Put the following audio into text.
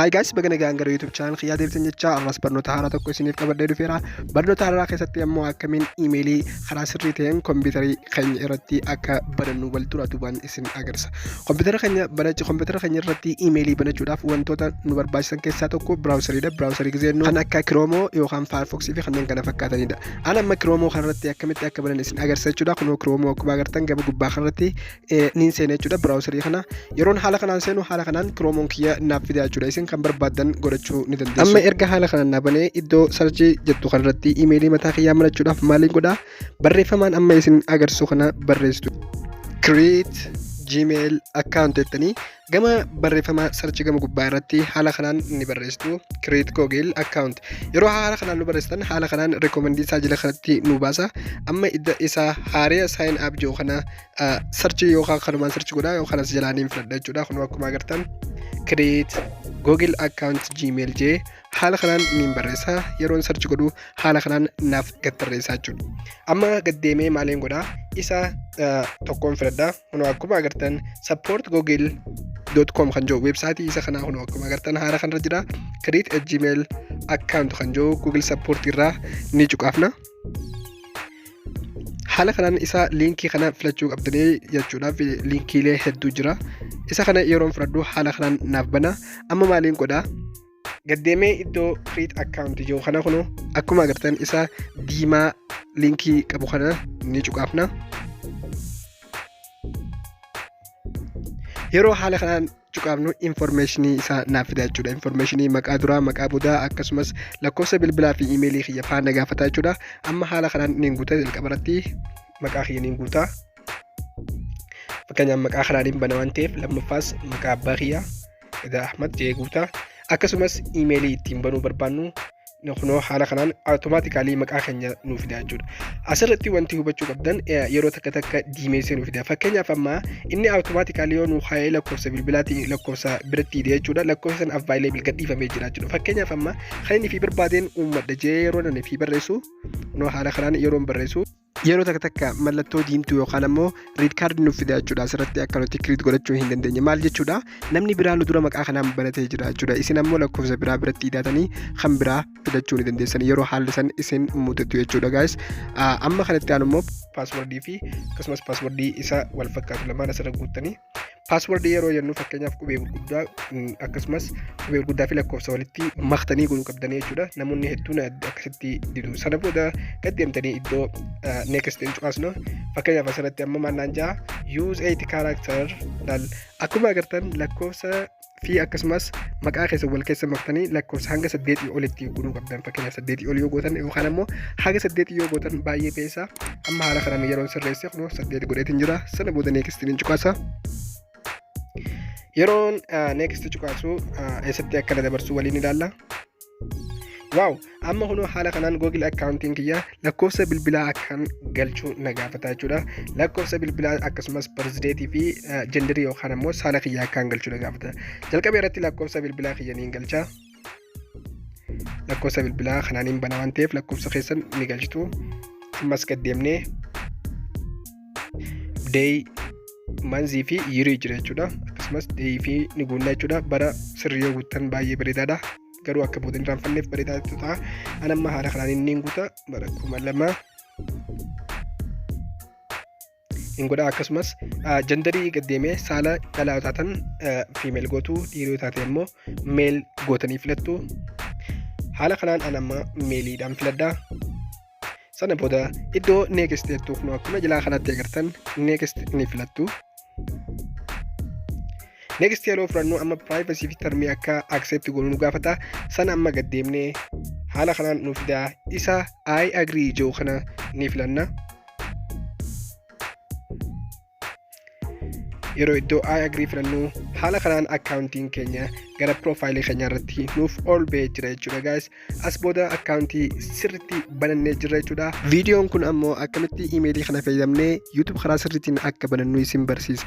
Hi guys, baga nagaan gara YouTube channel kiyyaa deebitan jecha arras barnoota haaraa tokko isiniif qabadhee dhufeera. Barnoota haaraa keessatti ammoo akkamiin iimeelii karaa sirrii ta'een kompiitarii keenya irratti akka barannu wal dura duubaan isin agarsiisa. Kompiitara keenya irratti iimeelii banachuudhaaf wantoota nu barbaachisan keessaa tokko biraawusariidha. Biraawusarii gizeennu kan akka Chrome yookaan Firefox fi kanneen kana fakkaatanidha. Ani amma Chrome kanarratti akkamitti akka banan isin agarsiisa jechuudha. Kunoo Chrome akkuma agartan gama gubbaa kanarratti niin seenee jechuudha. Biraawusarii kana yeroon haala kanaan seenu haala kanaan Chrome kiyya naaf fidaa jechuudha. Kan barbaadan godhachuu ni dandeessu. Amma erga haala kanaan nabanee iddoo sarjii jettu kanarratti iimeelii mataa kiyyaa banachuudhaaf maaliin godhaa barreeffamaan amma isin agarsiisu kana barreessitu create gmail account jettanii gama barreeffama sarjii gama gubbaa irratti haala kanaan ni barreessitu create google account. Yeroo haala kanaan nu barreessitan haala kanaan recommendii saajila kanatti nu baasa. Amma idda isaa haaree sign up jiru kana sarjii yookaan kanumaan sarjii godhaa yookaan as jalaa ni fudhadha jechuudha. Kun akkuma agartan create google account gmail jee haala kanaan ni barreessa. Yeroon sarchi godhu haala kanaan naaf gadtarreessaa jechuudha. Amma gaddeemee maaliin godhaa isa tokkoon fudhadha. Kun akkuma agartan supportgoogle.com kan jiru websaayitii isa kanaa kun akkuma agartan haala kanarra jira. create a gmail account kan jiru google support irraa ni cuqaafna. Haala kanaan isa liinkii kana filachuu qabdanii jechuudhaaf liinkiilee hedduu jira. Isa kana yeroon fudhadhu haala kanaan naaf bana. Amma maaliin godhaa gaddeemee iddoo create account jiru kana kun akkuma agartan isa diimaa liinkii qabu kana ni cuqaafna. Yeroo haala kanaan cuqaafnu informationii isaa naaf fida jechuudha. Informationii maqaa duraa, maqaa boodaa akkasumas lakkoofsa bilbilaa fi iimeelii kiyya faana gaafata jechuudha. Amma haala kanaan niin guutaa jalqabarratti maqaa kiyya niin guutaa. Fakkeenyaaf maqaa kanaan bana waan ta'eef lammaffaas maqaa abbaa kiyyaa Ida Ahmad jee guutaa. Akkasumas iimeelii ittiin banuu barbaannu kunoo haala kanaan automaatikaalii maqaa keenya nuuf fida jechuudha. Asirratti wanti hubachuu qabdan yeroo takka diimeessee nuuf fida. Fakkeenyaaf amma inni automaatikaalii yoo nu haayee lakkoofsa bilbilaatii lakkoofsa biratti hidee jechuudha. Lakkoofsa san available gadhiifamee jira jechuudha. Fakkeenyaaf amma kan inni fi barbaadeen uummadha jee yeroo inni fi barreessu kunoo haala kanaan yeroon barreessu yeroo takka mallattoo diimtuu yookaan ammoo reed card nuuf fida jechuudha. Asirratti akka nuti create godhachuu hin dandeenye maal jechuudha. Namni biraa nu dura maqaa kanaan banatee jira jechuudha. Isin ammoo lakkoofsa biraa biratti hidhatanii kan biraa fidachuu ni dandeessan yeroo haalli san isin mudatu jechuudha guys. Amma kanatti aanu immoo paaswordii fi akkasumas paaswordii isa wal fakkaatu lamaan asirra guuttanii paaswordii yeroo jennu fakkeenyaaf qubee gurguddaa akkasumas qubee gurguddaa fi lakkoofsa walitti maktanii godhuu qabdanii jechuudha. Namoonni hedduun akkasitti didu. Sana booda gad deemtanii iddoo next in cuqaasnu fakkeenyaaf asirratti amma mannaan jaa use 8 character dal akkuma agartan lakkoofsa fi akkasumas maqaa keessa wal keessa maktanii lakkoofsa hanga 8 olitti godhuu qabdan. Fakkeenyaaf 8 ol yoo gootan yookaan ammoo hanga 8 yoo gootan baay'ee beessa. Amma haala kanaan yeroon sirreessee kunoo 8 godheetiin jira. Sana booda next in cuqaasa. Yeroon next cuqaasu eessatti akka dabarsu waliin ilaalla. Wow, amma kunoo haala kanaan Google accounting kiyya lakkoofsa bilbilaa akkan galchuu na gaafata jechuudha. Lakkoofsa bilbilaa akkasumas birthday fi genderii yookaan ammoo saala kiyya akkan galchuu na gaafata. Jalqaba irratti lakkoofsa bilbilaa kiyya niin galcha. Lakkoofsa bilbilaa kanaan bana waan ta'eef lakkoofsa keessan ni galchitu. Ammas gad deemnee day, month fi year jira jechuudha. Akkasumas day fi ni guunnaa jechuudha. Bara sirrii yoo guuttan baay'ee bareedaadha. Garuu akka booda hin raanfanneef bareedaa ta'a. Ani amma haala kanaan inni guuta bara 2002 hin godha. Akkasumas genderii gad deemee saala dhalaa taatan female gootu, dhiiroo taate immoo male gootanii filattu. Haala kanaan ani amma maleedhaan filadha. Sana booda iddoo next jettu kun akkuma jalaa kanatti agartan next ni filattu. Next yeroo fudhannu amma privacy fi termii akka accept godhuu nu gaafata. Sana amma gad deemnee haala kanaan nuuf fidaa isa I agree jiru kana ni filanna. Yeroo iddoo I agree filannu haala kanaan accounting keenya gara profile keenya irratti nuuf ol ba'ee jira jechuudha guys. As booda accountii sirriitti banannee jira jechuudha. Viidiyoon kun ammoo akkamitti iimeelii kana fayyadamnee YouTube karaa sirriitiin akka banannu isin barsiisa.